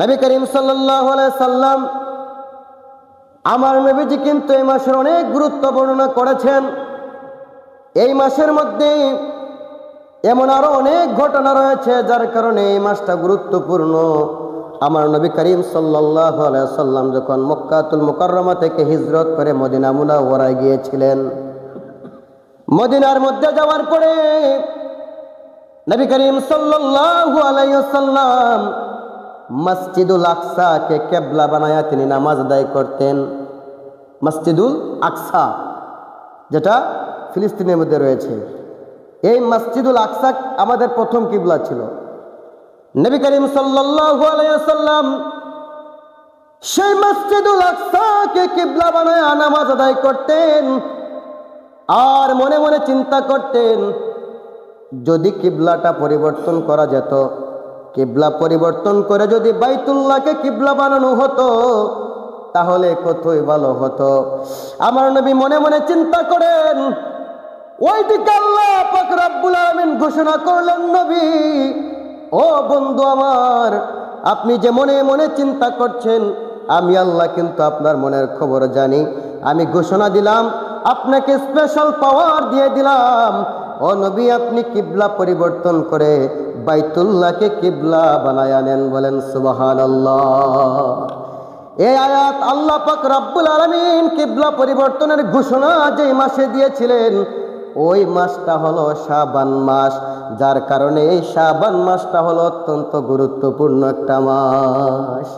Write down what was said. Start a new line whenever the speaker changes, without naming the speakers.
নবী করিম সাল্লাল্লাহু আলাইহি সাল্লাম আমার নবীজি কিন্তু এই মাসের অনেক গুরুত্ব বর্ণনা করেছেন। এই মাসের মধ্যে এমন আরো অনেক ঘটনা রয়েছে যার কারণে এই মাসটা গুরুত্বপূর্ণ। আমার নবী করিম সাল্লাল্লাহু আলাইহি সাল্লাম যখন মক্কাতুল মুকাররমা থেকে হিজরত করে মদিনা মুনাওয়ারায় গিয়েছিলেন, মদিনার মধ্যে যাওয়ার পরে নবী করিম সাল্লাল্লাহু আলাইহি সাল্লাম মসজিদুল আকসাকে কিবলা বানায়া তিনি নামাজ আদায় করতেন। মসজিদুল আকসা যেটা ফিলিস্তিনের মধ্যে রয়েছে, এই মসজিদুল আকসা আমাদের প্রথম কিবলা ছিল। নবী করিম সাল্লাল্লাহু আলাইহি সাল্লাম সেই মসজিদুল আকসাকে কিবলা বানায়া নামাজ আদায় করতেন আর মনে মনে চিন্তা করতেন, যদি কিবলাটা পরিবর্তন করা যেত, কিবলা পরিবর্তন করে যদি বাইতুল্লাহকে কিবলা বানানো হতো তাহলে কতই ভালো হতো। আমার নবী মনে মনে চিন্তা করেন, ওইদিকে আল্লাহ পাক রব্বুল আলামিন ঘোষণা করলেন, নবী ও বন্ধু আমার, আপনি যে মনে মনে চিন্তা করছেন আমি আল্লাহ কিন্তু আপনার মনের খবর জানি। আমি ঘোষণা দিলাম, আপনাকে স্পেশাল পাওয়ার দিয়ে দিলাম, ও নবী আপনি কিবলা পরিবর্তন করে বাইতুল্লাহকে কিবলা বানায় নেন। বলেন সুবহানাল্লাহ। এই আয়াত আল্লাহ পাক রব্বুল আলামিন কিবলা পরিবর্তনের ঘোষণা যেই মাসে দিয়েছিলেন ওই মাসটা হলো শাবান মাস, যার কারণে এই শাবান মাসটা হলো অত্যন্ত গুরুত্বপূর্ণ একটা মাস।